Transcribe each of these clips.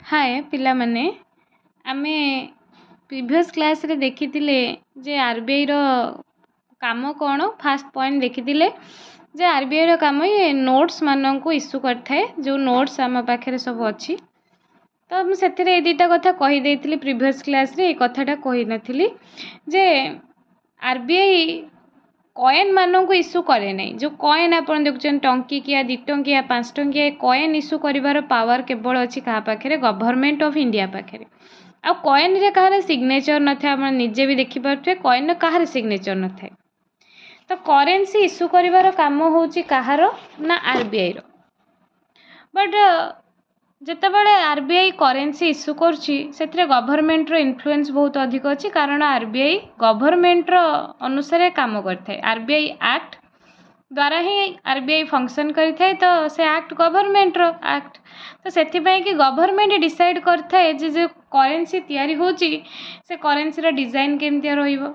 हाय पिला माने आमे प्रीवियस क्लास रे देखिथिले जे आरबीआई रो काम कोन फास्ट पॉइंट देखिथिले जे आरबीआई रो काम ये नोट्स मानन को इश्यू करथाय जो नोट्स आम पाखे सब अच्छी तो मुझे से दुटा कथा कही देथिली प्रीवियस क्लास रे कथाटा कही नथिली जे आरबीआई कॉइन मानन को इश्यू करे नहीं जो कॉइन आपन देखुछन टंकिकिया 2 टंकिया 5 टंकिया कॉइन इश्यू करिवार पावर केवल अछि कहा पाखरे गवर्नमेंट ऑफ इंडिया पाखरे आ कॉइन रे कहार सिग्नेचर न थाए आपण निजे भी देखि परथे कॉइन कहार सिग्नेचर न थाए तो करेंसी इश्यू करिवार काम होउची कहार ना आरबीआई रो बट जितेबाला आरबीआई करेन्सी इश्यू कर गवर्नमेंट रो इन्फ्लुएंस बहुत अधिक अच्छी कारण आरबीआई गवर्नमेंट रो अनुसार काम करथे आरबीआई एक्ट द्वारा ही आरबीआई फंक्शन करिथाय तो से एक्ट गवर्नमेंट रो एक्ट तो सेथिपाई कि गवर्नमेंट डिसाइड करथाय जे करेन्सी तयारी होची से करेन्सी रो डिजाइन केमतिया रहइबो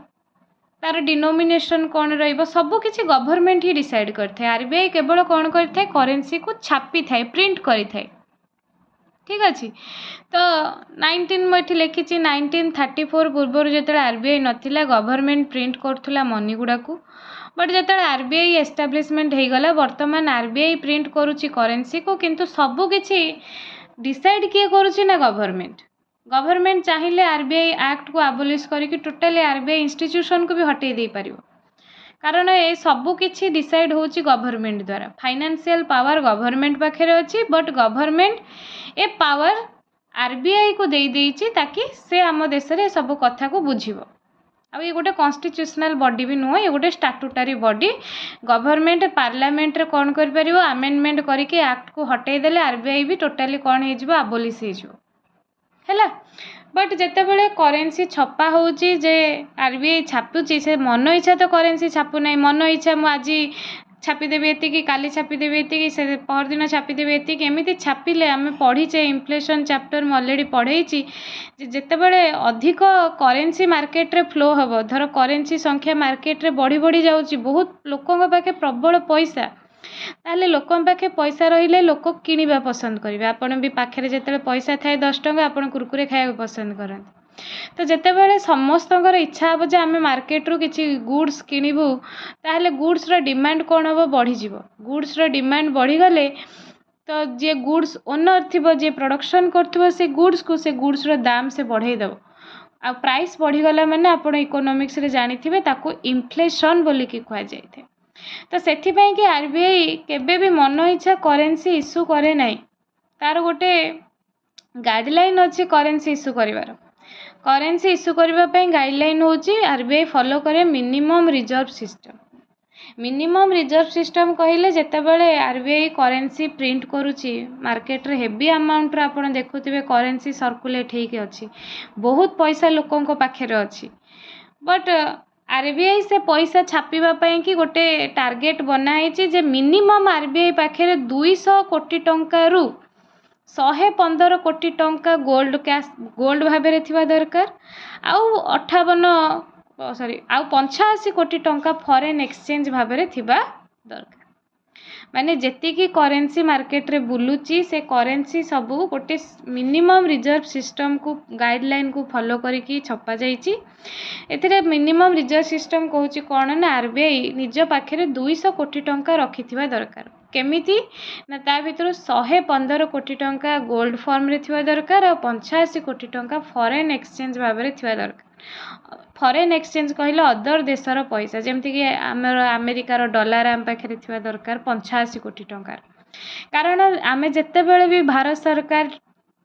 तार डिनोमिनेशन कौन रहिबो सब किछि गवर्नमेंट ही डिसाइड करथाय आरबीआई केवल कौन करथाय करेन्सी को छापी थाय प्रिंट करिथाय ठीक अच्छे तो 19 मुझे लिखी 1934 पूर्व जो आरबीआई नथिला गवर्नमेंट प्रिंट करूला मनी गुड़ा को बट जो आरबीआई एस्टाब्लिशमेंट हो गला वर्तमान आरबीआई प्रिंट करुच्ची करेन्सी को किंतु सबू किछि डिसाइड किए करुच्ची ना गवर्नमेंट चाहिए आरबीआई एक्ट को आबोलिश करके टोटाली आरबीआई इंस्टीट्यूशन को भी हटई दे पारिबो कारण ये सबू किछि डिसाइड होची गवर्नमेंट द्वारा फाइनेंशियल पावर गवर्नमेंट पाखे अच्छी but government A power RBI को दे देइछि ताकि से आम देश रे सब कथा को बुझिबो आ ये गोटे कॉन्स्टिट्यूशनल बॉडी भी नुह ये गोटे स्टैट्यूटरी बॉडी गवर्नमेंट पार्लियामेंट रे कौन कर परिबो अमेंडमेंट करके एक्ट को हटई देले आरबीआई भी टोटाली कौन हो जिवो आबोलिश हो जिवो हैला बट जितेबाला करेन्सी छपा होची जे आरबीआई छापुची से मन इच्छा तो करेन्सी छापू ना मन इच्छा मु आज छापीदेवी एति काली छापीदेवी एति से परदिन छापीदेवी एति एमती छापिले आम पढ़ीचे इन्फ्लेशन चैप्टर में अलरेडी पढ़े जितेबाला अधिक करेन्सी मार्केट रे फ्लो हम धर करेन्सी संख्या मार्केट रे बढ़ी बढ़ी जाऊँगी बहुत लोकों पाखे प्रबल पैसा ताहले लोकों पाखे पैसा रहिले लोक किनिबा पसंद करेंगे आपन भी पाखे जिते पैसा थाए 10 टंका आपन कुरकुरे खाया पसंद करते तो जितेबाला समस्तଙ୍କର इच्छा हम जे आम मार्केट रू किसी गुड्स किणबू ताहले गुड्स रो डिमांड कौन हम बढ़ीज गुड्स रो डिमांड बढ़ीगले तो जे गुड्स ओनर थी जे प्रोडक्शन कर से गुड्स रो दाम से बढ़ईदेव आ प्राइस बढ़ीगला माने आपण इकोनॉमिक्स रे जानिथिबे ताको इन्फ्लेशन बोली कि कहा जाए तो सेथिपाई कि आरबीआई केबे भी मन इच्छा करेन्सी इश्यू करे नहीं तार गोटे गाइडलाइन अच्छी करेन्सी इश्यू करिवार करेन्सी इश्यू करने गाइडलाइन होची आरबीआई फॉलो करे मिनिमम रिजर्व सिस्टम कहले जितेबाला आरबीआई करेन्सी प्रिंट करुच्ची मार्केट रे हेवी अमाउंट आपन देखुथिबे करेन्सी सर्कुलेट होइके अच्छी बहुत पैसा लोकों पाखे अच्छी बट आरबीआई से पैसा छापिबा पई कि गोटे टार्गेट बनाई जे मिनिमम आरबीआई पाखे 200 कोटी टंका रु 115 कोटी टंका गोल्ड भाव में दरकार आउ 85 कोटी टंका फॉरेन एक्सचेंज भाव में दरकार माने जेतिकी करेन्सी मार्केट रे बुलुची से करेन्सी सबू गोटे मिनिमम रिजर्व सिस्टम को गाइडलाइन को फॉलो करिकी छपा जाइची एथिरे मिनिमम रिजर्व सिस्टम कहूची कौन ना आरबीआई निज पाखे 200 कोटी टंका रखिथिबा दरकार केमिति ना ता भितर 115 कोटी टंका गोल्ड फॉर्म रे थिबा दरकार और 85 कोटी टंका फॉरेन एक्सचेंज भाव में थिबा दरकार फॉरेन एक्सचेंज कहले अदर देशर पैसा जमती कि आमर अमेरिकार डॉलर आम पाखे थिबा दरकार 85 कोटी टंकार कारण आमे जेतेबेले भी भारत सरकार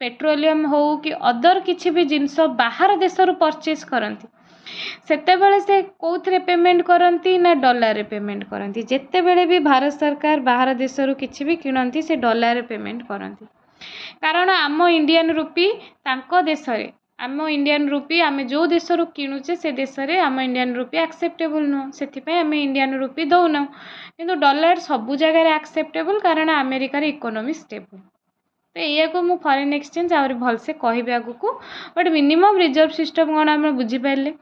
पेट्रोलियम हो कि अदर किछि भी जिनस बाहर देशरू परचेज करती सेतेबेले से कौथरे पेमेंट करती ना डॉलर रे पेमेंट करती जेतेबेले भी भारत सरकार बाहर देशरू किछि भी किणती से डॉलर रे पेमेंट करती कारण आम इंडियन रुपी तांको देश रे आम इंडियन रुपी आम जो देश रू किणुचे से देश रे आम इंडियन रुपी एक्सेप्टेबल नुह से आम इंडियन रुपी दौना किंतु डॉलर सबू जगह एक्सेप्टेबल कारण अमेरिकार इकोनॉमी स्टेबल तो या को मु फॉरेन एक्सचेंज आहरी भलसे कहबी आगु को बट मिनिमम रिजर्व सिस्टम कौन आम बुझीपारे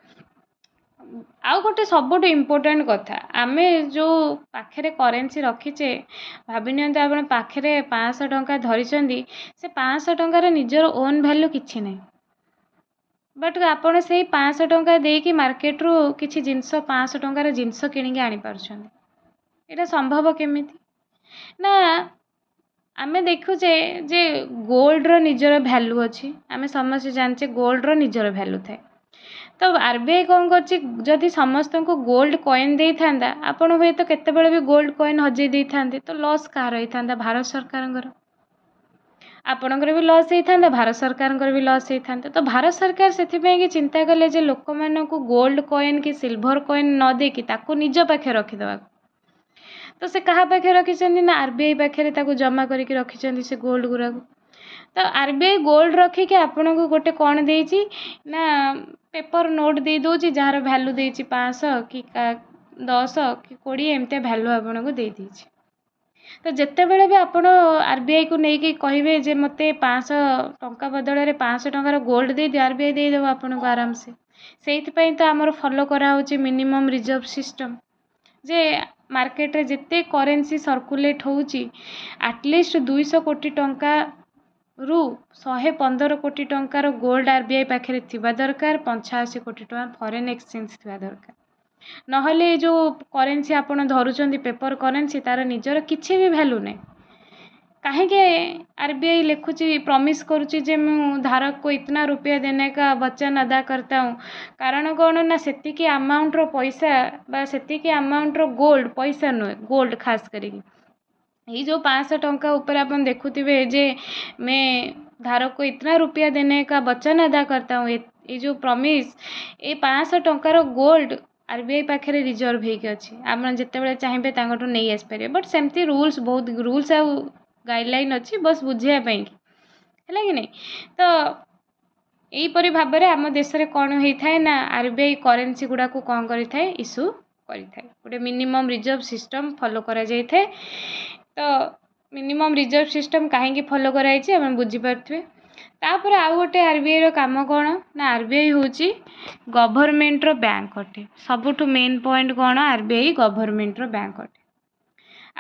ଆଉ ଗୋଟେ ସବୁଠୁ ଇମ୍ପୋର୍ଟାଣ୍ଟ କଥା, ଆମେ ଯେଉଁ ପାଖରେ କରେନ୍ସି ରଖିଛେ, ଭାବି ନିଅନ୍ତୁ ଆପଣ ପାଖରେ 500 ଟଙ୍କା ଧରିଛନ୍ତି, ସେ 500 ଟଙ୍କାର ନିଜର ଓନ୍ ଭ୍ୟାଲ୍ୟୁ କିଛି ନାହିଁ, ବଟ୍ ଆପଣ ସେଇ 500 ଟଙ୍କା ଦେଇକି ମାର୍କେଟରୁ କିଛି ଜିନିଷ 500 ଟଙ୍କାର ଜିନିଷ କିଣିକି ଆଣିପାରୁଛନ୍ତି। ଏଇଟା ସମ୍ଭବ କେମିତି? ନା ଆମେ ଦେଖୁଛେ ଯେ ଗୋଲ୍ଡର ନିଜର ଭ୍ୟାଲୁ ଅଛି, ଆମେ ସମସ୍ତେ ଜାଣିଛେ ଗୋଲ୍ଡର ନିଜର ଭ୍ୟାଲୁ ଥାଏ। ତ RBI କ'ଣ କରୁଛି, ଯଦି ସମସ୍ତଙ୍କୁ ଗୋଲ୍ଡ କଏନ୍ ଦେଇଥାନ୍ତା, ଆପଣ ହୁଏତ କେତେବେଳେ ବି ଗୋଲ୍ଡ କଏନ୍ ହଜେଇ ଦେଇଥାନ୍ତେ, ତ ଲସ୍ କାହାର ହେଇଥାନ୍ତା? ଭାରତ ସରକାରଙ୍କର। ଆପଣଙ୍କର ବି ଲସ୍ ହେଇଥାନ୍ତା, ଭାରତ ସରକାରଙ୍କର ବି ଲସ୍ ହେଇଥାନ୍ତା। ତ ଭାରତ ସରକାର ସେଥିପାଇଁ କି ଚିନ୍ତା କଲେ ଯେ ଲୋକମାନଙ୍କୁ ଗୋଲ୍ଡ କଏନ୍ କି ସିଲଭର କଏନ୍ ନ ଦେଇକି ତାକୁ ନିଜ ପାଖରେ ରଖିଦେବାକୁ। ତ ସେ କାହା ପାଖରେ ରଖିଛନ୍ତି ନା RBI ପାଖରେ ତାକୁ ଜମା କରିକି ରଖିଛନ୍ତି ସେ ଗୋଲ୍ଡ ଗୁଡ଼ାକୁ। ତ RBI ଗୋଲ୍ଡ ରଖିକି ଆପଣଙ୍କୁ ଗୋଟେ କ'ଣ ଦେଇଛି ନା ପେପର ନୋଟ୍ ଦେଇ ଦେଉଛି, ଯାହାର ଭ୍ୟାଲୁ ଦେଇଛି 500 କି 10 କି 20 ଏମିତିଆ ଭ୍ୟାଲୁ ଆପଣଙ୍କୁ ଦେଇଦେଇଛି। ତ ଯେତେବେଳେ ବି ଆପଣ RBIକୁ ନେଇକି କହିବେ ଯେ ମୋତେ 500 ଟଙ୍କା ବଦଳରେ 500 ଟଙ୍କାର ଗୋଲ୍ଡ ଦେଇଦିଅ, RBI ଦେଇଦେବ ଆପଣଙ୍କୁ ଆରାମସେ। ସେଇଥିପାଇଁ ତ ଆମର ଫଲୋ କରାହେଉଛି ମିନିମମ୍ ରିଜର୍ଭ ସିଷ୍ଟମ୍, ଯେ ମାର୍କେଟରେ ଯେତେ କରେନ୍ସି ସର୍କୁଲେଟ୍ ହେଉଛି ଆଟଲିଷ୍ଟ 200 କୋଟି ଟଙ୍କାରୁ 115 କୋଟି ଟଙ୍କାର ଗୋଲ୍ଡ RBI ପାଖରେ ଥିବା ଦରକାର, 85 କୋଟି ଟଙ୍କା ଫରେନ୍ ଏକ୍ସଚେଞ୍ଜ ଥିବା ଦରକାର। ନହେଲେ ଏ ଯେଉଁ କରେନ୍ସି ଆପଣ ଧରୁଛନ୍ତି ପେପର କରେନ୍ସି, ତାର ନିଜର କିଛି ବି ଭ୍ୟାଲୁ ନାହିଁ। କାହିଁକି RBI ଲେଖୁଛି, ପ୍ରମିସ୍ କରୁଛି ଯେ ମୁଁ ଧାରକ को इतना रुपया देने का वचन अदा करता हूँ? କାରଣ କ'ଣ ନା ସେତିକି ଆମାଉଣ୍ଟର ପଇସା ବା ସେତିକି ଆମାଉଣ୍ଟର ଗୋଲ୍ଡ, ପଇସା ନୁହେଁ ଗୋଲ୍ଡ ଖାସ୍ କରିକି, ଏଇ ଯେଉଁ 500 ଟଙ୍କା ଉପରେ ଆପଣ ଦେଖୁଥିବେ ଯେ मैं धारक को इतना रुपया देने का वचन अदा करता हूँ, ये जो प्रमिस, ये 500 टंकार गोल्ड RBI पाखे रिजर्व ହେଇକି ଅଛି, ଆପଣ ଯେତେବେଳେ ଚାହିଁବେ ତାଙ୍କଠୁ ନେଇ ଆସିପାରିବେ। ବଟ୍ ସେମିତି ରୁଲ୍ସ, ବହୁତ ରୁଲ୍ସ ଆଉ ଗାଇଡ଼ଲାଇନ୍ ଅଛି, ବସ୍ ବୁଝିବା ପାଇଁକି, ହେଲା କି ନାହିଁ। ତ ଏହିପରି ଭାବରେ ଆମ ଦେଶରେ କ'ଣ ହେଇଥାଏ ନା RBI କରେନ୍ସି ଗୁଡ଼ାକୁ କ'ଣ କରିଥାଏ, ଇସ୍ୟୁ କରିଥାଏ। ଗୋଟେ ମିନିମମ୍ ରିଜର୍ଭ ସିଷ୍ଟମ୍ ଫଲୋ କରାଯାଇଥାଏ। ତ ମିନିମମ୍ ରିଜର୍ଭ ସିଷ୍ଟମ୍ କାହିଁକି ଫଲୋ କରାଯାଇଛି ଆପଣ ବୁଝିପାରୁଥିବେ। ତାପରେ ଆଉ ଗୋଟେ RBIର କାମ କ'ଣ ନା RBI ହେଉଛି ଗଭର୍ଣ୍ଣମେଣ୍ଟର ବ୍ୟାଙ୍କ ଅଟେ। ସବୁଠୁ ମେନ୍ ପଏଣ୍ଟ କ'ଣ, RBI ଗଭର୍ଣ୍ଣମେଣ୍ଟର ବ୍ୟାଙ୍କ ଅଟେ।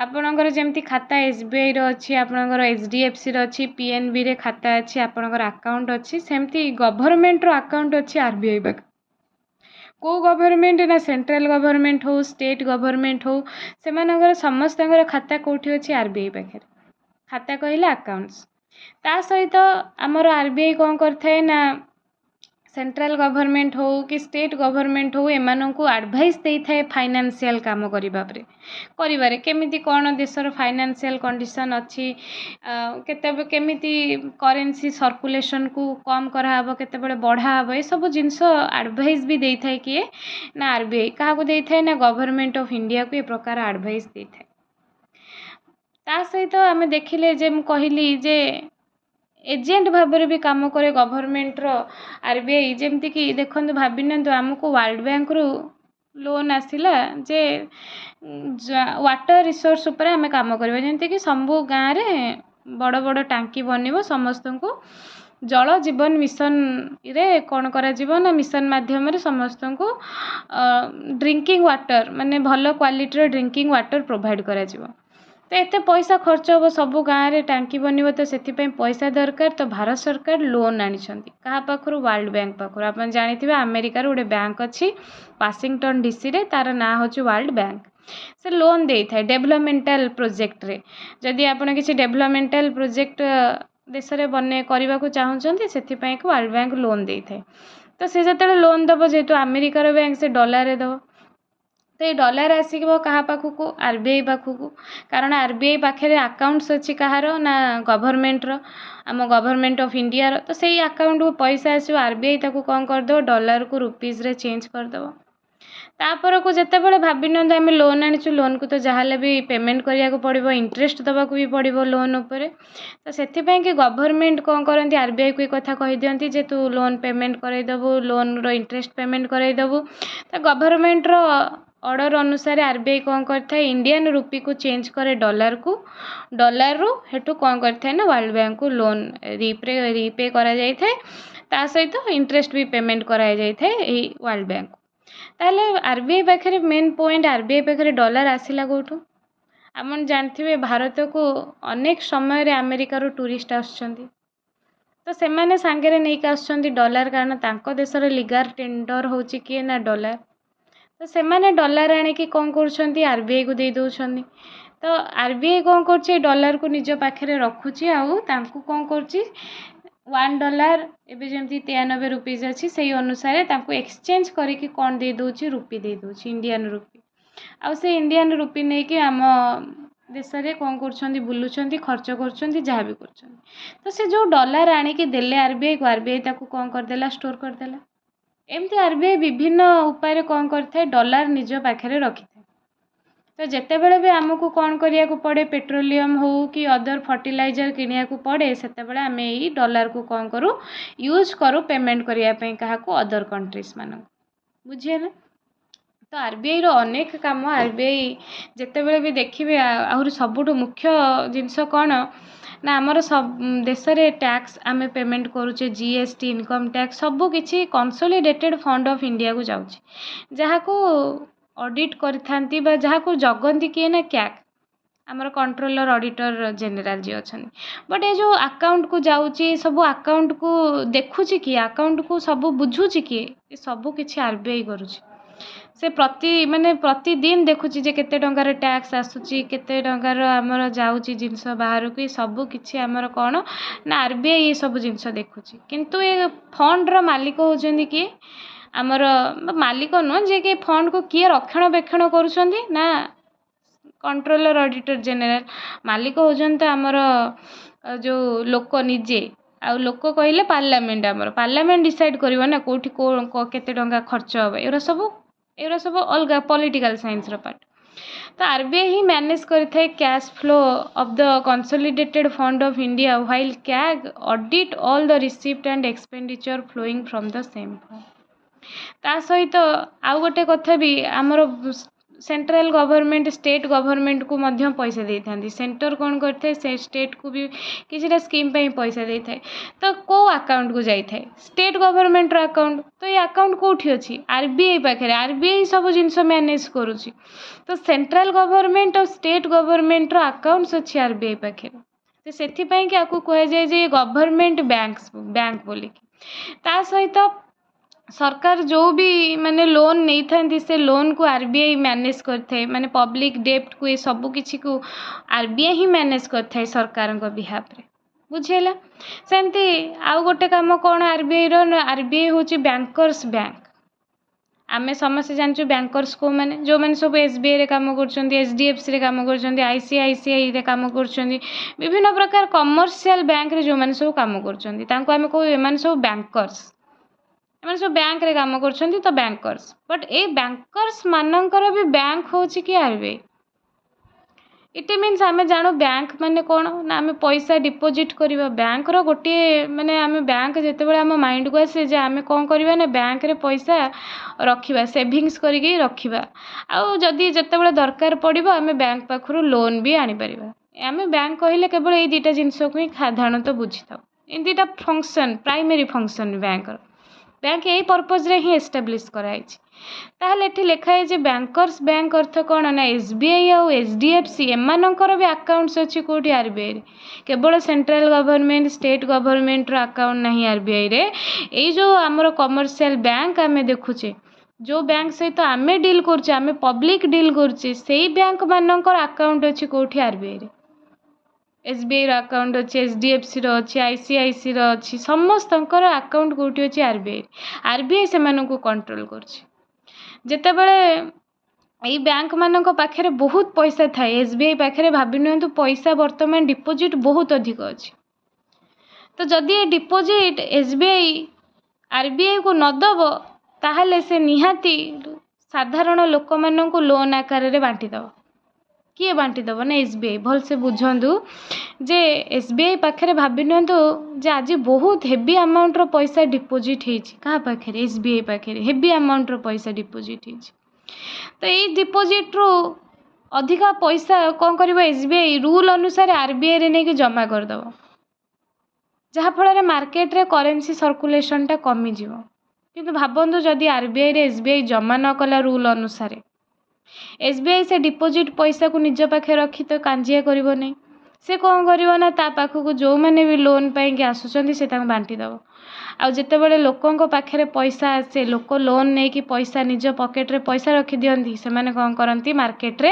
ଆପଣଙ୍କର ଯେମିତି ଖାତା SBIର ଅଛି, ଆପଣଙ୍କର HDFCର ଅଛି, PNBରେ ଖାତା ଅଛି, ଆପଣଙ୍କର ଆକାଉଣ୍ଟ ଅଛି, ସେମିତି ଗଭର୍ଣ୍ଣମେଣ୍ଟର ଆକାଉଣ୍ଟ ଅଛି RBI ପାଖରେ। କେଉଁ ଗଭର୍ଣ୍ଣମେଣ୍ଟ ନା ସେଣ୍ଟ୍ରାଲ ଗଭର୍ଣ୍ଣମେଣ୍ଟ ହେଉ, ଷ୍ଟେଟ୍ ଗଭର୍ଣ୍ଣମେଣ୍ଟ ହେଉ, ସେମାନଙ୍କର ସମସ୍ତଙ୍କର ଖାତା କେଉଁଠି ଅଛି, RBI ପାଖରେ। ଖାତା କହିଲେ ଆକାଉଣ୍ଟସ୍। ତା ସହିତ ଆମର RBI କ'ଣ କରିଥାଏ ନା ସେଣ୍ଟ୍ରାଲ ଗଭର୍ଣ୍ଣମେଣ୍ଟ ହେଉ କି ଷ୍ଟେଟ୍ ଗଭର୍ଣ୍ଣମେଣ୍ଟ ହେଉ, ଏମାନଙ୍କୁ ଆଡ଼ଭାଇସ୍ ଦେଇଥାଏ ଫାଇନାନ୍ସିଆଲ କାମ କରିବାରେ କେମିତି କ'ଣ ଦେଶର ଫାଇନାନ୍ସିଆଲ କଣ୍ଡିସନ୍ ଅଛି, କେମିତି କରେନ୍ସି ସର୍କୁଲେସନ୍କୁ କମ୍ କରାହେବ, କେତେବେଳେ ବଢ଼ା ହେବ, ଏସବୁ ଜିନିଷ ଆଡ଼ଭାଇସ୍ ବି ଦେଇଥାଏ କିଏ ନା RBI। କାହାକୁ ଦେଇଥାଏ ନା ଗଭର୍ଣ୍ଣମେଣ୍ଟ ଅଫ୍ ଇଣ୍ଡିଆକୁ ଏ ପ୍ରକାର ଆଡ଼ଭାଇସ୍ ଦେଇଥାଏ। ତା ସହିତ ଆମେ ଦେଖିଲେ ଯେ ମୁଁ କହିଲି ଯେ ଏଜେଣ୍ଟ ଭାବରେ ବି କାମ କରେ ଗଭର୍ଣ୍ଣମେଣ୍ଟର RBI। ଯେମିତିକି ଦେଖନ୍ତୁ, ଭାବି ନିଅନ୍ତୁ ଆମକୁ ୱାର୍ଲଡ଼ ବ୍ୟାଙ୍କରୁ ଲୋନ୍ ଆସିଲା ଯେ ୱାଟର ରିସୋର୍ସ ଉପରେ ଆମେ କାମ କରିବା, ଯେମିତିକି ସବୁ ଗାଁରେ ବଡ଼ ବଡ଼ ଟାଙ୍କି ବନିବ, ସମସ୍ତଙ୍କୁ ଜଳ ଜୀବନ ମିଶନରେ କ'ଣ କରାଯିବ ନା ମିଶନ ମାଧ୍ୟମରେ ସମସ୍ତଙ୍କୁ ଡ୍ରିଙ୍କିଂ ୱାଟର, ମାନେ ଭଲ କ୍ୱାଲିଟିର ଡ୍ରିଙ୍କିଂ ୱାଟର ପ୍ରୋଭାଇଡ଼ କରାଯିବ। ତ ଏତେ ପଇସା ଖର୍ଚ୍ଚ ହେବ, ସବୁ ଗାଁରେ ଟାଙ୍କି ବନିବ, ତ ସେଥିପାଇଁ ପଇସା ଦରକାର। ତ ଭାରତ ସରକାର ଲୋନ୍ ଆଣିଛନ୍ତି କାହା ପାଖରୁ, ୱାର୍ଲଡ଼ ବ୍ୟାଙ୍କ ପାଖରୁ। ଆପଣ ଜାଣିଥିବେ ଆମେରିକାର ଗୋଟେ ବ୍ୟାଙ୍କ ଅଛି ୱାଶିଂଟନ DCରେ, ତା'ର ନାଁ ହେଉଛି ୱାର୍ଲଡ଼ ବ୍ୟାଙ୍କ। ସେ ଲୋନ୍ ଦେଇଥାଏ ଡେଭଲପମେଣ୍ଟାଲ ପ୍ରୋଜେକ୍ଟରେ। ଯଦି ଆପଣ କିଛି ଡେଭଲପମେଣ୍ଟାଲ ପ୍ରୋଜେକ୍ଟ ଦେଶରେ କରିବାକୁ ଚାହୁଁଛନ୍ତି, ସେଥିପାଇଁ ୱାର୍ଲଡ଼ ବ୍ୟାଙ୍କ ଲୋନ୍ ଦେଇଥାଏ। ତ ସେ ଯେତେବେଳେ ଲୋନ୍ ଦେବ, ଯେହେତୁ ଆମେରିକାର ବ୍ୟାଙ୍କ, ସେ ଡଲାରରେ ଦେବ। ତ ଏଇ ଡଲାର ଆସିବ କାହା ପାଖକୁ, RBI ପାଖକୁ। କାରଣ RBI ପାଖରେ ଆକାଉଣ୍ଟସ୍ ଅଛି କାହାର ନା ଗଭର୍ଣ୍ଣମେଣ୍ଟର, ଆମ ଗଭର୍ଣ୍ଣମେଣ୍ଟ ଅଫ୍ ଇଣ୍ଡିଆର। ତ ସେଇ ଆକାଉଣ୍ଟକୁ ପଇସା ଆସିବ, RBI ତାକୁ କ'ଣ କରିଦେବ, ଡଲାରକୁ ରୁପିଜ୍ରେ ଚେଞ୍ଜ କରିଦେବ। ତାପରକୁ ଯେତେବେଳେ ଭାବି ନିଅନ୍ତୁ ଆମେ ଲୋନ୍ ଆଣିଛୁ, ଲୋନ୍କୁ ତ ଯାହାହେଲେ ବି ପେମେଣ୍ଟ କରିବାକୁ ପଡ଼ିବ, ଇଣ୍ଟରେଷ୍ଟ ଦେବାକୁ ବି ପଡ଼ିବ ଲୋନ୍ ଉପରେ। ତ ସେଥିପାଇଁ କି ଗଭର୍ଣ୍ଣମେଣ୍ଟ କ'ଣ କରନ୍ତି, RBIକୁ ଏ କଥା କହିଦିଅନ୍ତି ଯେ ତୁ ଲୋନ୍ ପେମେଣ୍ଟ କରାଇଦେବୁ, ଲୋନ୍ର ଇଣ୍ଟରେଷ୍ଟ ପେମେଣ୍ଟ କରାଇଦେବୁ। ତ ଗଭର୍ଣ୍ଣମେଣ୍ଟର ଅର୍ଡ଼ର ଅନୁସାରେ RBI କ'ଣ କରିଥାଏ, ଇଣ୍ଡିଆନ୍ ରୁପିକୁ ଚେଞ୍ଜ କରେ ଡଲାରକୁ, ଡଲାରରୁ ହେଠୁ କ'ଣ କରିଥାଏ ନା ୱାର୍ଲଡ଼ ବ୍ୟାଙ୍କକୁ ଲୋନ୍ ରିପେ କରାଯାଇଥାଏ। ତା ସହିତ ଇଣ୍ଟରେଷ୍ଟ ବି ପେମେଣ୍ଟ କରାଯାଇଥାଏ ଏହି ୱାର୍ଲଡ଼ ବ୍ୟାଙ୍କକୁ। ताहले आरबीआई पाखे मेन पॉइंट आरबीआई पाखे डॉलर आसिला कोठू आपण जानथिबे भारत को अनेक समय रे अमेरिका रो टूरिस्ट आछंती तो सेमाने सांगरे नहीं आछंती डॉलर कारण तांको देशर लीगल टेंडर होची कि ना डॉलर तो सेमाने डॉलर आने की कौन करछंती आरबीआई को दे दउछंती तो आरबीआई कौन करछि डॉलर को निज पाखे रखुछि आउ तांको कौन करछि $1 एबे जेमती 93 रुपीज अच्छी से अनुसार तांको एक्सचेंज करिकी कौन दे दउछि रुपी दे दउछि इंडियन रुपी आउ से इंडियन रुपी नहीं कि आम देश रे कौन करछंती बुलुछंती खर्च करछंती जहाँ भी करछंती तो से जो डॉलर आनिकी देले आरबीआई को आरबीआई ताको कौन करदेला स्टोर करदेला एमती आरबीआई विभिन्न उपाय कौन करथे डॉलर निज पाखे रखी तो जितेबले भी आमको कौन करिया को पड़े पेट्रोलियम हो कि अदर फर्टिलाइजर किनिया को पड़े सेतेबेले आमे ई डॉलर को कौन करू यूज करू पेमेंट करिया पई कहा को अदर कंट्रीज मान बुझे ना तो आरबीआई रो अनेक काम आरबीआई जितेबले भी देखिए आहुरी सबुठ मुख्य जिनस कौन ना आमर सब देश रे टैक्स आमे पेमेंट करूचे जीएसटी इनकम टैक्स सबु किछि कंसोलिडेटेड फंड ऑफ इंडिया को जाउची जहा को ऑडिट करथांती बा जहा को जगंती किए ना क्याक आमर कंट्रोलर ऑडिटर जनरल जी अच्छा बट ये जो अकाउंट को जाऊँगी सब अकाउंट को देखुची किए अकाउंट को सब बुझुची किए सब किछि आरबीआई करुची से प्रति माने प्रतिदिन देखुची जे केते टंकार टैक्स आसुची केते टंकार आमर जाऊँगी जिनस बाहर को सब किछि आमर कौन ना आरबीआई ये सब जिनस देखुची किंतु ये फंड रो मालिक होजंदी किए आमर मालिक नुह जे कि फंड को किए रक्षणाबेक्षण करुछंती ना कंट्रोलर ऑडिटर जनरल मालिक होजंत आमर जो लोक निजे आ लोक कहले पार्लियामेंट आमर पार्लियामेंट डिसाइड करिवो ना कोठी को केते टंका खर्च होबे एरा सब अलग पॉलिटिकल साइंस रो पार्ट तो आरबीआई ही मैनेज करिथाय cash flow of the consolidated fund of India while CAG audit all the receipt and expenditure flowing from the same fund ता सहित आउ गोटे कथा भी आमर सेंट्रल गवर्नमेंट स्टेट गवर्नमेंट को मध्य पैसा दे था सेंटर कौन करते से स्टेट को भी किसी स्कीम पे पैसा दे था तो को अकाउंट को जाए स्टेट गवर्नमेंट अकाउंट तो ये अकाउंट कौटी अच्छी आरबीआई पाखे आरबीआई सब जिनस मैनेज करुच्ची तो सेंट्रल गवर्नमेंट और स्टेट गवर्नमेंट अकाउंट्स अच्छी आरबीआई पाखे तो से कह जाए गवर्नमेंट बैंक बोलिकी ता सहित सरकार जो भी माने लोन नहीं था से लोन को आरबीआई मैनेज करते माने पब्लिक डेप्ट को ये सब किसी को आरबीआई ही मैनेज करते सरकार को बिहाफ रे बुझेला सेमती आउ गोटे काम कौन आरबीआई आरबीआई होची बैंकर्स बैंक आमे समस्त जानचु बैंकर्स को माने जो माने सब एसबीआई रे काम करछंती एचडीएफसी रे काम करछंती आईसीआईसीआई रे काम करछंती विभिन्न प्रकार कमर्शियल बैंक रे जो माने सब काम करछंती तांको आमे को ए माने सब बैंकर्स एमाने सब बैंक रे काम करछंती तो बैंकर्स बट ए बैंकर्स मानकर भी बैंक होची कि आरबीआई इट मीन्स आमे जानो बैंक माने कोन ना आमे पैसा डिपोजिट करिबा बैंक रो गोटे माने आमे बैंक जेते बेले आम माइंड को आसे जे आमे कोन करिबा ना बैंक रे पैसा रखिबा सेविंग्स करिके रखिबा आ जदी जेते बेले दरकार पड़िबो आमे बैंक पाखरु लोन भी आनी परिबा आमे बैंक कहिले केवल ए दुटा जिंस को ही साधारणतः बुझी थाउ इन दुटा फंक्शन प्राइमरी फंक्शन बैंक रो बैंक यही पर्पज रे ही एस्टाब्लिश कराई ताहले एठी लेखा है जे बैंकर्स बैंक अर्थ कौन ना एसबीआई और एचडीएफसी एमानकर भी अकाउंट्स अच्छी कोठी आरबीआई रे केवल सेंट्रल गवर्नमेंट स्टेट गवर्नमेंट रो अकाउंट नहीं आरबीआई रे एई जो हमर कमर्शियल बैंक आमे देखुचे जो बैंक सहित आमे डील करछे आमे पब्लिक डील करछे सेही बैंक मानकर अकाउंट अच्छी कोठी आरबीआई रे एसबीआई रो अकाउंट अच्छे एचडीएफसी रो अच्छे आईसीआईसी रो अच्छी समस्तंकर अकाउंट कोठी अच्छी आरबीआई से माननको कंट्रोल करछे जेते बेले एई बैंक मानक पाखे बहुत पैसा थाए एसबीआई पाखे भाभी नियंतु पैसा वर्तमान डिपोजिट बहुत अधिक अच्छी तो जदि ये डिपोजिट एसबीआई आरबीआई को नदब ताहले से निहाती साधारण लोक माननको लोन आकार रे बांटी दब किए बांटी दब ना एसबीआई भल से बुझंतु जे एसबीआई पाखे भाभी नियंतु जे आज बहुत हेवी अमाउंट रो पैसा डिपोजिट हेछि कहा पाखे एसबीआई पाखे हेवी अमाउंट रो पैसा डिपोजिट हेछि तो ये डिपोजिट रो अधिका पैसा कौन करिवो एसबीआई रूल अनुसार आरबीआई रे नेकी जमा कर दबो जहा फल रे मार्केट रे करेंसी सर्कुलेशन टा कमी जीवो କିନ୍ତୁ ଭାବନ୍ତୁ ଯଦି ଆରବିଆଇରେ ଏସବିଆଇ ଜମା ନ କଲା ରୁଲ୍ ଅନୁସାରେ, ଏସବିଆଇ ସେ ଡିପୋଜିଟ୍ ପଇସାକୁ ନିଜ ପାଖେ ରଖି ତ କାଞ୍ଜିଆ କରିବ ନାହିଁ। ସେ କ'ଣ କରିବ ନା ତା ପାଖକୁ ଯେଉଁମାନେ ବି ଲୋନ୍ ପାଇଁକି ଆସୁଛନ୍ତି ସେ ତାଙ୍କୁ ବାଣ୍ଟି ଦେବ। ଆଉ ଯେତେବେଳେ ଲୋକଙ୍କ ପାଖରେ ପଇସା ଆସେ, ଲୋକ ଲୋନ୍ ନେଇକି ପଇସା ନିଜ ପକେଟରେ ପଇସା ରଖିଦିଅନ୍ତି, ସେମାନେ କ'ଣ କରନ୍ତି ମାର୍କେଟରେ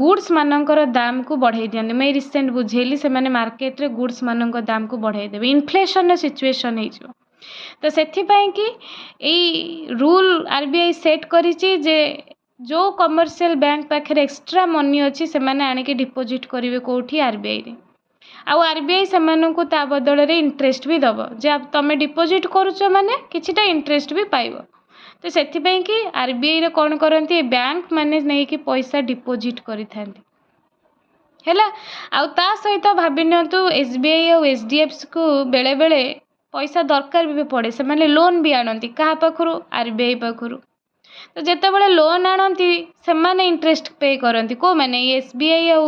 ଗୁଡ୍ସ ମାନଙ୍କର ଦାମକୁ ବଢ଼େଇ ଦିଅନ୍ତି। ମୁଁ ରିସେଣ୍ଟ ବୁଝେଇଲି, ସେମାନେ ମାର୍କେଟରେ ଗୁଡ୍ସ ମାନଙ୍କ ଦାମକୁ ବଢ଼େଇ ଦେବେ, ଇନଫ୍ଲେସନର ସିଚୁଏସନ୍ ହେଇଯିବ। ତ ସେଥିପାଇଁ କି ଏଇ ରୁଲ୍ ଆରବିଆଇ ସେଟ୍ କରିଛି ଯେ ଯେଉଁ କମର୍ସିଆଲ ବ୍ୟାଙ୍କ ପାଖରେ ଏକ୍ସଟ୍ରା ମନି ଅଛି ସେମାନେ ଆଣିକି ଡିପୋଜିଟ୍ କରିବେ କେଉଁଠି, ଆରବିଆଇରେ। ଆଉ ଆରବିଆଇ ସେମାନଙ୍କୁ ତା ବଦଳରେ ଇଣ୍ଟରେଷ୍ଟ ବି ଦେବ, ଯେ ତୁମେ ଡିପୋଜିଟ୍ କରୁଛ ମାନେ କିଛିଟା ଇଣ୍ଟରେଷ୍ଟ ବି ପାଇବ। ତ ସେଥିପାଇଁ କି ଆରବିଆଇରେ କ'ଣ କରନ୍ତି, ବ୍ୟାଙ୍କ ମାନେ ନେଇକି ପଇସା ଡିପୋଜିଟ୍ କରିଥାନ୍ତି ହେଲା। ଆଉ ତା ସହିତ ଭାବି ନିଅନ୍ତୁ ଏସବିଆଇ ଆଉ ଏଚଡିଏଫସିକୁ ବେଳେବେଳେ ପଇସା ଦରକାର ବି ପଡ଼େ, ସେମାନେ ଲୋନ୍ ବି ଆଣନ୍ତି କାହା ପାଖରୁ, ଆରବିଆଇ ପାଖରୁ। ତ ଯେତେବେଳେ ଲୋନ୍ ଆଣନ୍ତି ସେମାନେ ଇଣ୍ଟରେଷ୍ଟ ପେ କରନ୍ତି, କେଉଁମାନେ, ଏସବିଆଇ ଆଉ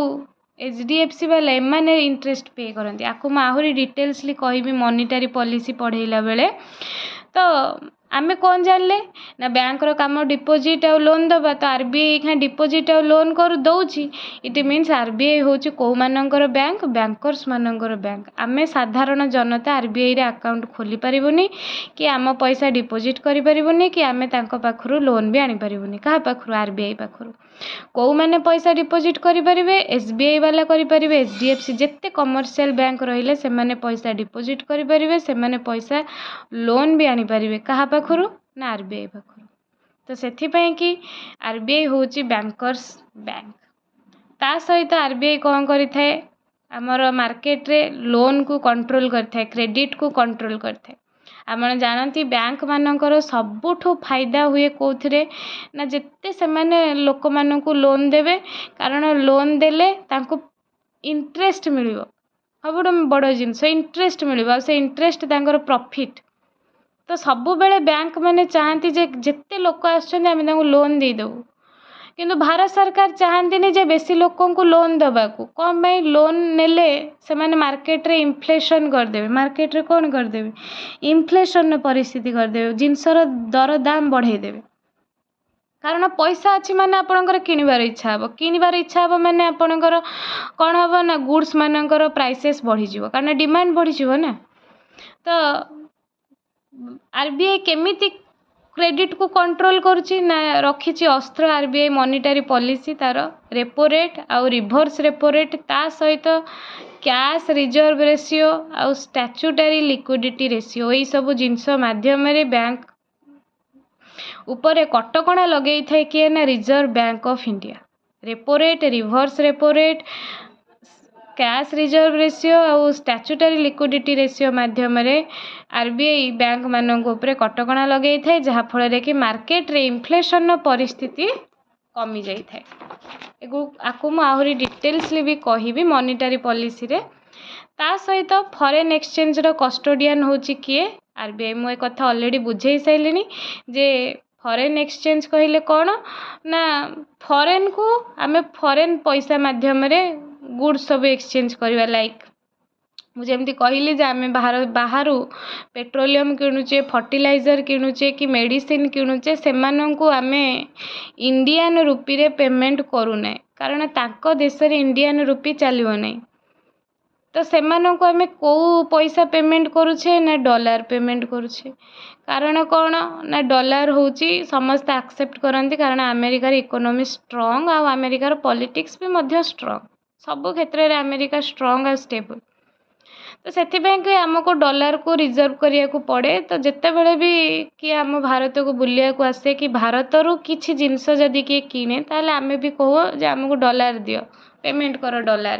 ଏଚଡିଏଫସି ବାଲା, ଏମାନେ ଇଣ୍ଟରେଷ୍ଟ ପେ କରନ୍ତି। ଆକୁ ମୁଁ ଆହୁରି ଡିଟେଲ୍ସଲି କହିବି ମନିଟାରୀ ପଲିସି ପଢ଼େଇଲା ବେଳେ। ତ ଆମେ କ'ଣ ଜାଣିଲେ ନା ବ୍ୟାଙ୍କର କାମ ଡିପୋଜିଟ୍ ଆଉ ଲୋନ୍ ଦେବା, ତ ଆରବିଆଇ ଏଇଖାଁ ଡିପୋଜିଟ୍ ଆଉ ଲୋନ୍ ଦେଉଛି। ଇଟ୍ ମିନ୍ସ ଆରବିଆଇ ହେଉଛି କେଉଁମାନଙ୍କର ବ୍ୟାଙ୍କ, ବ୍ୟାଙ୍କର୍ସ ମାନଙ୍କର ବ୍ୟାଙ୍କ। ଆମେ ସାଧାରଣ ଜନତା ଆରବିଆଇରେ ଆକାଉଣ୍ଟ ଖୋଲି ପାରିବୁନି, କି ଆମ ପଇସା ଡିପୋଜିଟ୍ କରିପାରିବୁନି, କି ଆମେ ତାଙ୍କ ପାଖରୁ ଲୋନ୍ ବି ଆଣିପାରିବୁନି। କାହା ପାଖରୁ, ଆରବିଆଇ ପାଖରୁ। କେଉଁମାନେ ପଇସା ଡିପୋଜିଟ୍ କରିପାରିବେ, ଏସବିଆଇ ବାଲା କରିପାରିବେ, ଏଚଡିଏଫସି ଯେତେ କମର୍ସିଆଲ ବ୍ୟାଙ୍କ ରହିଲେ ସେମାନେ ପଇସା ଡିପୋଜିଟ୍ କରିପାରିବେ, ସେମାନେ ପଇସା ଲୋନ୍ ବି ଆଣିପାରିବେ। କାହା ପାଖରୁ, ନା ଆରବିଆଇ ପାଖରୁ। ତ ସେଥିପାଇଁ କି ଆରବିଆଇ ହେଉଛି ବ୍ୟାଙ୍କର୍ସ ବ୍ୟାଙ୍କ। ତା ସହିତ ଆରବିଆଇ କ'ଣ କରିଥାଏ, ଆମର ମାର୍କେଟରେ ଲୋନ୍କୁ କଣ୍ଟ୍ରୋଲ କରିଥାଏ, କ୍ରେଡ଼ିଟ୍କୁ କଣ୍ଟ୍ରୋଲ କରିଥାଏ। ଆପଣ ଜାଣନ୍ତି ବ୍ୟାଙ୍କ ମାନଙ୍କର ସବୁଠୁ ଫାଇଦା ହୁଏ କେଉଁଥିରେ, ନା ଯେତେ ସେମାନେ ଲୋକମାନଙ୍କୁ ଲୋନ୍ ଦେବେ, କାରଣ ଲୋନ୍ ଦେଲେ ତାଙ୍କୁ ଇଣ୍ଟରେଷ୍ଟ ମିଳିବ। ସବୁଠୁ ବଡ଼ ଜିନିଷ ଇଣ୍ଟରେଷ୍ଟ ମିଳିବ, ଆଉ ସେ ଇଣ୍ଟରେଷ୍ଟ ତାଙ୍କର ପ୍ରଫିଟ୍। ତ ସବୁବେଳେ ବ୍ୟାଙ୍କ ମାନେ ଚାହାନ୍ତି ଯେ ଯେତେ ଲୋକ ଆସୁଛନ୍ତି ଆମେ ତାଙ୍କୁ ଲୋନ୍ ଦେଇଦେବୁ, କିନ୍ତୁ ଭାରତ ସରକାର ଚାହାନ୍ତିନି ଯେ ବେଶୀ ଲୋକଙ୍କୁ ଲୋନ୍ ଦେବାକୁ। କ'ଣ ପାଇଁ, ଲୋନ୍ ନେଲେ ସେମାନେ ମାର୍କେଟରେ ଇନଫ୍ଲେସନ୍ କରିଦେବେ, ମାର୍କେଟରେ କ'ଣ କରିଦେବେ, ଇନଫ୍ଲେସନ୍ର ପରିସ୍ଥିତି କରିଦେବେ, ଜିନିଷର ଦର ଦାମ ବଢ଼େଇ ଦେବେ। କାରଣ ପଇସା ଅଛି ମାନେ ଆପଣଙ୍କର କିଣିବାର ଇଚ୍ଛା ହେବ, କିଣିବାର ଇଚ୍ଛା ହେବ ମାନେ ଆପଣଙ୍କର କ'ଣ ହେବ ନା ଗୁଡ୍ସ ମାନଙ୍କର ପ୍ରାଇସେସ୍ ବଢ଼ିଯିବ, କାରଣ ଡିମାଣ୍ଡ ବଢ଼ିଯିବ ନା। ତ ଆରବିଆଇ କେମିତି କ୍ରେଡ଼ିଟ୍କୁ କଣ୍ଟ୍ରୋଲ କରୁଛି, ନା ରଖିଛି ଅସ୍ତ୍ର ଆରବିଆଇ ମନିଟାରୀ ପଲିସି, ତାର ରେପୋ ରେଟ୍ ଆଉ ରିଭର୍ସ ରେପୋ ରେଟ୍, ତା ସହିତ କ୍ୟାଶ୍ ରିଜର୍ଭ ରେସିଓ ଆଉ ଷ୍ଟାଚୁଟାରୀ ଲିକ୍ୱିଡିଟି ରେସିଓ, ଏଇସବୁ ଜିନିଷ ମାଧ୍ୟମରେ ବ୍ୟାଙ୍କ ଉପରେ କଟକଣା ଲଗେଇଥାଏ କିଏ, ନା reserve bank of India. Repo rate, reverse repo rate, cash reserve ratio ଆଉ ଷ୍ଟାଚୁଟାରୀ ଲିକ୍ୱିଡିଟି ରେସିଓ ମାଧ୍ୟମରେ ଆରବିଆଇ ବ୍ୟାଙ୍କ ମାନଙ୍କ ଉପରେ କଟକଣା ଲଗେଇଥାଏ, ଯାହାଫଳରେ କି ମାର୍କେଟରେ ଇନଫ୍ଲେସନର ପରିସ୍ଥିତି କମି ଯାଇଥାଏ। ଆକୁ ମୁଁ ଆହୁରି ଡିଟେଲ୍ସଲି ବି କହିବି ମନିଟାରୀ ପଲିସିରେ। ତା ସହିତ ଫରେନ୍ ଏକ୍ସଚେଞ୍ଜର କଷ୍ଟୋଡ଼ିଆନ୍ ହେଉଛି କିଏ, ଆରବିଆଇ। ମୁଁ ଏ କଥା ଅଲରେଡ଼ି ବୁଝେଇ ସାରିଲିଣି ଯେ ଫରେନ୍ ଏକ୍ସଚେଞ୍ଜ କହିଲେ କ'ଣ, ନା ଫରେନ୍କୁ ଆମେ ଫରେନ୍ ପଇସା ମାଧ୍ୟମରେ ଗୁଡ୍ ସବୁ ଏକ୍ସଚେଞ୍ଜ କରିବା। ଲାଇକ୍ ମୁଁ ଯେମିତି କହିଲି ଯେ ଆମେ ବାହାରୁ ପେଟ୍ରୋଲିୟମ୍ କିଣୁଛେ, ଫର୍ଟିଲାଇଜର୍ କିଣୁଛେ, କି ମେଡ଼ିସିନ କିଣୁଛେ, ସେମାନଙ୍କୁ ଆମେ ଇଣ୍ଡିଆନ୍ ରୁପିରେ ପେମେଣ୍ଟ କରୁନାହିଁ, କାରଣ ତାଙ୍କ ଦେଶରେ ଇଣ୍ଡିଆନ୍ ରୁପି ଚାଲିବ ନାହିଁ। ତ ସେମାନଙ୍କୁ ଆମେ କେଉଁ ପଇସା ପେମେଣ୍ଟ କରୁଛେ, ନା ଡଲାର ପେମେଣ୍ଟ କରୁଛେ। କାରଣ କ'ଣ, ନା ଡଲାର ହେଉଛି ସମସ୍ତେ ଆକ୍ସେପ୍ଟ କରନ୍ତି, କାରଣ ଆମେରିକାର ଇକୋନୋମି ଷ୍ଟ୍ରଙ୍ଗ ଆଉ ଆମେରିକାର ପଲିଟିକ୍ସ ବି ମଧ୍ୟ ଷ୍ଟ୍ରଙ୍ଗ। ସବୁ କ୍ଷେତ୍ରରେ ଆମେରିକା ଷ୍ଟ୍ରଙ୍ଗ ଆଉ ଷ୍ଟେବଲ୍। ତ ସେଥିପାଇଁ କି ଆମକୁ ଡଲାରକୁ ରିଜର୍ଭ କରିବାକୁ ପଡ଼େ। ତ ଯେତେବେଳେ ବି କିଏ ଆମ ଭାରତକୁ ବୁଲିବାକୁ ଆସେ, କି ଭାରତରୁ କିଛି ଜିନିଷ ଯଦି କିଏ କିଣେ, ତାହେଲେ ଆମେ ବି କହୁ ଯେ ଆମକୁ ଡଲାର ଦିଅ, ପେମେଣ୍ଟ କର ଡଲାର।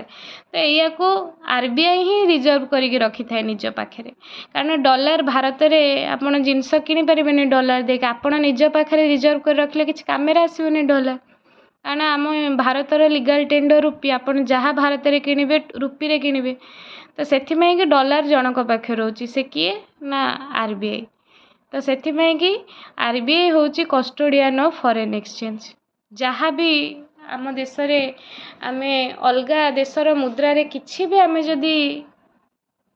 ତ ଏଇଆକୁ ଆରବିଆଇ ହିଁ ରିଜର୍ଭ କରିକି ରଖିଥାଏ ନିଜ ପାଖରେ, କାରଣ ଡଲାର ଭାରତରେ ଆପଣ ଜିନିଷ କିଣିପାରିବେନି ଡଲାର ଦେଇକି। ଆପଣ ନିଜ ପାଖରେ ରିଜର୍ଭ କରି ରଖିଲେ କିଛି କାମରେ ଆସିବନି ଡଲାର, କାରଣ ଆମ ଭାରତର ଲିଗାଲ ଟେଣ୍ଡର ରୁପି, ଆପଣ ଯାହା ଭାରତରେ କିଣିବେ ରୁପିରେ କିଣିବେ। ତ ସେଥିପାଇଁ କି ଡଲାର ଜଣଙ୍କ ପାଖରେ ରହୁଛି, ସେ କିଏ, ନା ଆରବିଆଇ। ତ ସେଥିପାଇଁ କି ଆରବିଆଇ ହେଉଛି କଷ୍ଟୋଡ଼ିଆନ୍ ଅଫ୍ ଫରେନ୍ ଏକ୍ସଚେଞ୍ଜ। ଯାହା ବି ଆମ ଦେଶରେ ଆମେ ଅଲଗା ଦେଶର ମୁଦ୍ରାରେ କିଛି ବି ଆମେ ଯଦି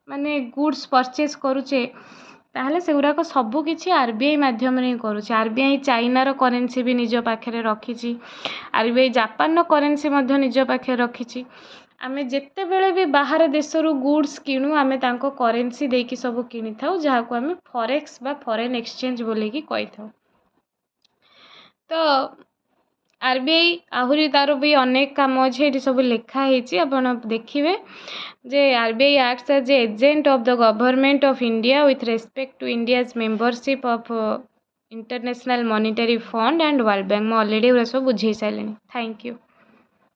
ମାନେ ଗୁଡ୍ସ ପରଚେସ୍ କରୁଛେ, ତାହେଲେ ସେଗୁଡ଼ାକ ସବୁକିଛି RBI ମାଧ୍ୟମରେ ହିଁ କରୁଛି। RBI ଚାଇନାର କରେନ୍ସି ବି ନିଜ ପାଖରେ ରଖିଛି, RBI ଜାପାନର କରେନ୍ସି ମଧ୍ୟ ନିଜ ପାଖରେ ରଖିଛି। ଆମେ ଯେତେବେଳେ ବି ବାହାର ଦେଶରୁ ଗୁଡ୍ସ କିଣୁ ଆମେ ତାଙ୍କ କରେନ୍ସି ଦେଇକି ସବୁ କିଣିଥାଉ, ଯାହାକୁ ଆମେ ଫରେକ୍ସ ବା ଫରେନ୍ ଏକ୍ସଚେଞ୍ଜ ବୋଲିକି କହିଥାଉ। ତ RBI ଆହୁରି ତାର ବି ଅନେକ କାମ ଅଛି, ଏଠି ସବୁ ଲେଖା ହେଇଛି, ଆପଣ ଦେଖିବେ ଯେ RBI acts as a agent of the government of India with respect to India's membership of International Monetary Fund and World Bank। ମୁଁ ଅଲରେଡ଼ି ଏଗୁଡ଼ା ସବୁ ବୁଝେଇ ସାରିଲିଣି। Thank you.